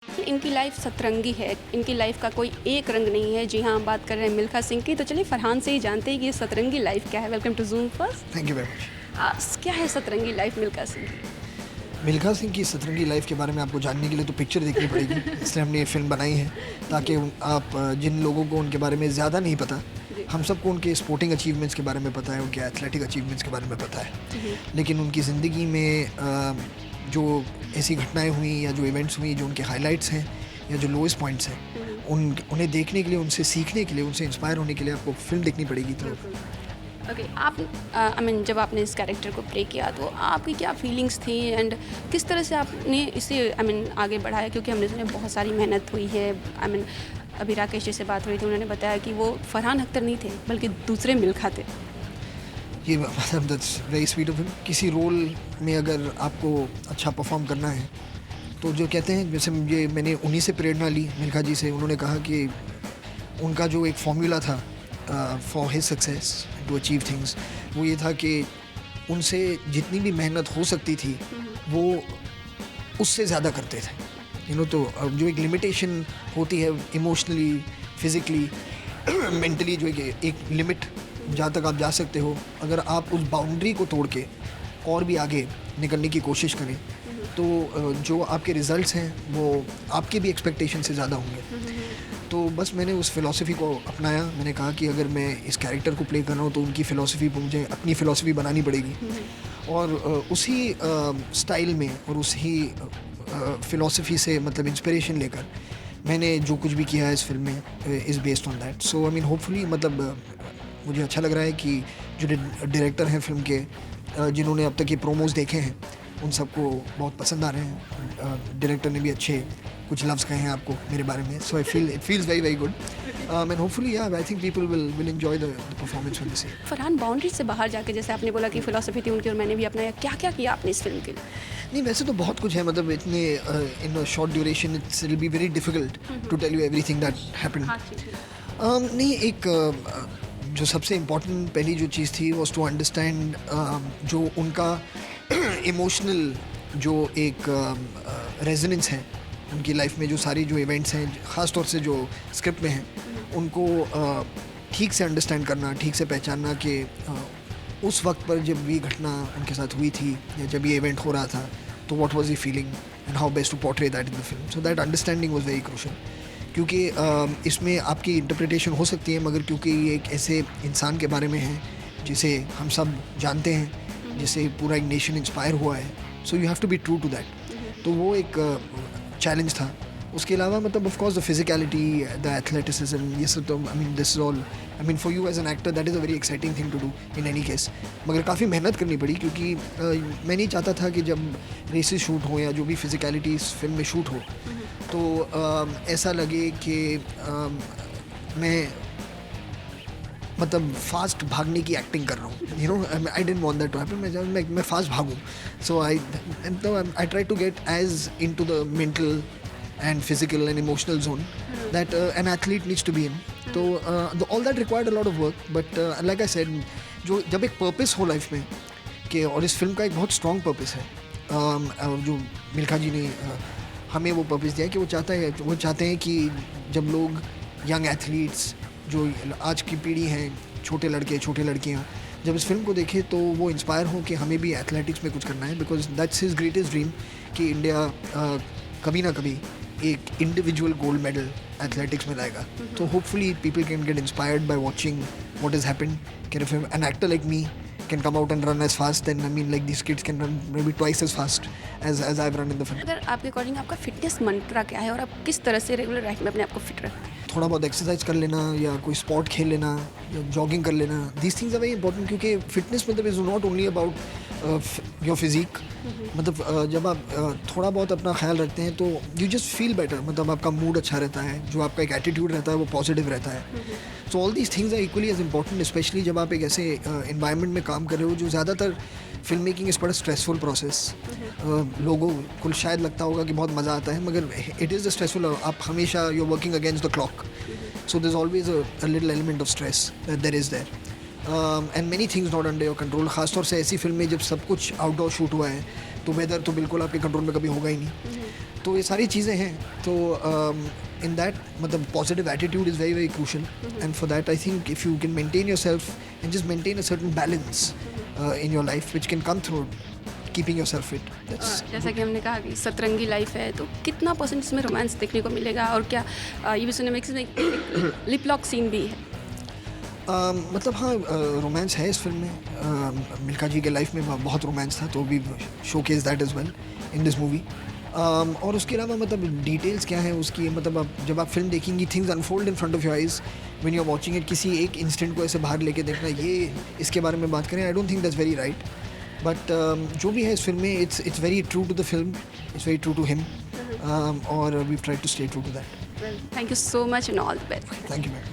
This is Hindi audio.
इनकी लाइफ सतरंगी है, इनकी लाइफ का कोई एक रंग नहीं है। जी हाँ, हम बात कर रहे हैं मिल्खा सिंह की। तो चलिए फरहान से ही जानते हैं कि ये सतरंगी लाइफ क्या है। Welcome to Zoom first. Thank you very much. क्या है सतरंगी लाइफ मिल्खा सिंह की? मिल्खा सिंह की सतरंगी लाइफ के बारे में आपको जानने के लिए तो पिक्चर देखनी पड़ेगी, इसलिए हमने ये फ़िल्म बनाई है ताकि आप जिन लोगों को उनके बारे में ज़्यादा नहीं पता, हम सबको उनके स्पोर्टिंग अचीवमेंट्स के बारे में पता है, उनके एथलेटिक अचीवमेंट्स के बारे में पता है, लेकिन उनकी ज़िंदगी में जो ऐसी घटनाएं हुई या जो इवेंट्स हुई, जो उनके हाइलाइट्स हैं या जो लोएस्ट पॉइंट्स हैं, उन्हें देखने के लिए, उनसे सीखने के लिए, उनसे इंस्पायर होने के लिए आपको फ़िल्म देखनी पड़ेगी। तो ओके, आप जब आपने इस कैरेक्टर को प्ले किया तो आपकी क्या फीलिंग्स थी एंड किस तरह से आपने इसे आगे बढ़ाया? क्योंकि हमने सुना बहुत सारी मेहनत हुई है। अभी राकेश जी से बात हुई थी, उन्होंने बताया कि वो फरहान अख्तर नहीं थे बल्कि दूसरे मिल्खा थे। ये मतलब that's very sweet of him. किसी रोल में अगर आपको अच्छा परफॉर्म करना है तो जो कहते हैं, जैसे ये मैंने उन्हीं से प्रेरणा ली, मिल्खा जी से। उन्होंने कहा कि उनका जो एक फॉर्मूला था for his success to achieve things, वो ये था कि उनसे जितनी भी मेहनत हो सकती थी वो उससे ज़्यादा करते थे। तो जो एक लिमिटेशन होती है इमोशनली, फिज़िकली, मेंटली, जो एक लिमिट जहाँ तक आप जा सकते हो, अगर आप उस बाउंड्री को तोड़ के और भी आगे निकलने की कोशिश करें तो जो आपके रिज़ल्ट्स हैं वो आपके भी एक्सपेक्टेशन से ज़्यादा होंगे। तो बस मैंने उस फ़िलॉसफी को अपनाया। मैंने कहा कि अगर मैं इस कैरेक्टर को प्ले कर रहा हूँ तो उनकी फ़िलॉसफी मुझे अपनी फ़िलॉसफी बनानी पड़ेगी, और उसी स्टाइल में और उसी फ़िलॉसफी से मतलब इंस्पिरेशन लेकर मैंने जो कुछ भी किया है इस फ़िल्म में is based on that. So hopefully मुझे अच्छा लग रहा है कि जो डायरेक्टर हैं फ़िल्म के, जिन्होंने अब तक ये प्रोमोज़ देखे हैं, उन सबको बहुत पसंद आ रहे हैं। डायरेक्टर ने भी अच्छे कुछ लफ्ज़ कहे हैं आपको मेरे बारे में। So it feels very very good and hopefully I think people will enjoy the performance when they see it. Farhan, boundary से बाहर जाके, जैसे आपने बोला कि फ़िलॉसफी थी उनकी और मैंने भी अपनाया, क्या क्या किया आपने इस फिल्म के लिए? नहीं, वैसे तो बहुत कुछ है, मतलब इतने in a short duration it's will be very difficult to tell you everything that happened. नहीं, जो सबसे इम्पोर्टेंट पहली जो चीज़ थी वॉज टू अंडरस्टैंड जो उनका इमोशनल जो एक रेजोनेंस है उनकी लाइफ में, जो सारी जो इवेंट्स हैं, ख़ास तौर से जो स्क्रिप्ट में हैं, उनको ठीक से अंडरस्टैंड करना, ठीक से पहचानना कि उस वक्त पर जब ये घटना उनके साथ हुई थी या जब ये इवेंट हो रहा था तो what was he feeling and how best to portray that in the film. So that understanding was very crucial, क्योंकि इसमें आपकी इंटरप्रिटेशन हो सकती है, मगर क्योंकि ये एक ऐसे इंसान के बारे में है जिसे हम सब जानते हैं, जिसे पूरा एक नेशन इंस्पायर हुआ है, so you have to be true to that. तो वो एक चैलेंज था। उसके अलावा मतलब of course the physicality, the athleticism, ये सब तो this is all for you as an actor that is a very exciting thing to do in any case. मगर काफ़ी मेहनत करनी पड़ी, क्योंकि मैं नहीं चाहता था कि जब रेसेस शूट हो या जो भी फिजिकलिटी इस फिल्म में शूट हो तो ऐसा लगे कि मैं मतलब फास्ट भागने की एक्टिंग कर रहा हूँ। I don't want that to happen. मैं फास्ट भागूँ, so I try to get edge into the mental and physical and emotional zone that an athlete needs to be in. So all that required a lot of work, but like I said, जो जब एक पर्पस हो लाइफ में कि, और इस फिल्म का एक बहुत स्ट्रॉन्ग पर्पस है, और जो मिल्खा जी ने हमें वो पर्पस दिया है कि वो चाहते हैं कि जब लोग यंग एथलीट्स, जो आज की पीढ़ी हैं, छोटे लड़के छोटे लड़कियाँ, जब इस फिल्म को देखें तो वो इंस्पायर हो कि हमें भी एथलेटिक्स में कुछ करना है, because that's his greatest dream कि इंडिया कभी ना कभी एक इंडिविजुअल गोल्ड मेडल एथलेटिक्स में लाएगा। तो hopefully people can get inspired by watching what is happened, कि if an actor like me can come out and run as fast, then like these kids can run maybe twice as fast as I've run in the film. अगर आपके अकॉर्डिंग आपका फिटनेस मंत्रा क्या है और आप किस तरह से रेगुलर लाइफ में अपने आप को फिट रखते हैं? थोड़ा बहुत एक्सरसाइज कर लेना या कोई स्पोर्ट खेल लेना या जॉगिंग कर लेना, these things are very important, क्योंकि फिटनेस मतलब is not only about your physique. मतलब जब आप थोड़ा बहुत अपना ख्याल रखते हैं तो यू जस्ट फील बेटर, मतलब आपका मूड अच्छा रहता है, जो आपका एक एटीट्यूड रहता है वो पॉजिटिव रहता है। So all these things are equally as important, specially जब आप एक ऐसे इन्वायरमेंट में काम कर रहे हो जो ज़्यादातर फिल्म मेकिंग इज़ बड़ा स्ट्रेसफुल प्रोसेस। लोगों को शायद लगता होगा कि बहुत मज़ा आता है, मगर इट इज़ स्ट्रेसफुल। आप हमेशा you are working against the clock, so there's always a little element of stress that there is there, and many things not under your control। ख़ास तौर से ऐसी फिल्म में जब सब कुछ आउटडोर शूट हुआ है तो वेदर तो बिल्कुल आपके कंट्रोल में कभी होगा ही नहीं। तो ये सारी चीज़ें हैं, तो इन दैट मतलब positive attitude is very very crucial, and for that I think if you can maintain your self and just maintain a certain balance in your life which can come through keeping your self fit. जैसा कि हमने कहा कि सतरंगी लाइफ है, तो कितना परसेंट इसमें रोमांस देखने को मिलेगा, और क्या ये भी सुनने में एक लिप लॉक सीन भी है? मतलब हाँ, रोमांस है इस फिल्म में. मिल्खा जी के लाइफ में बहुत रोमांस था, तो भी showcase that is well in this movie. और उसके अलावा मतलब डिटेल्स क्या है उसकी, मतलब आप जब आप फिल्म देखेंगी, things unfold in front of your eyes when you are watching it. किसी एक इंसिडेंट को ऐसे बाहर लेके देखना, ये इसके बारे में बात करें, I don't think that's very right. But जो भी है इस फिल्म में, it's very true to the film, it's very true to him, और we try to stay true to that. Thank you so much and all the best. Thank you ma'am.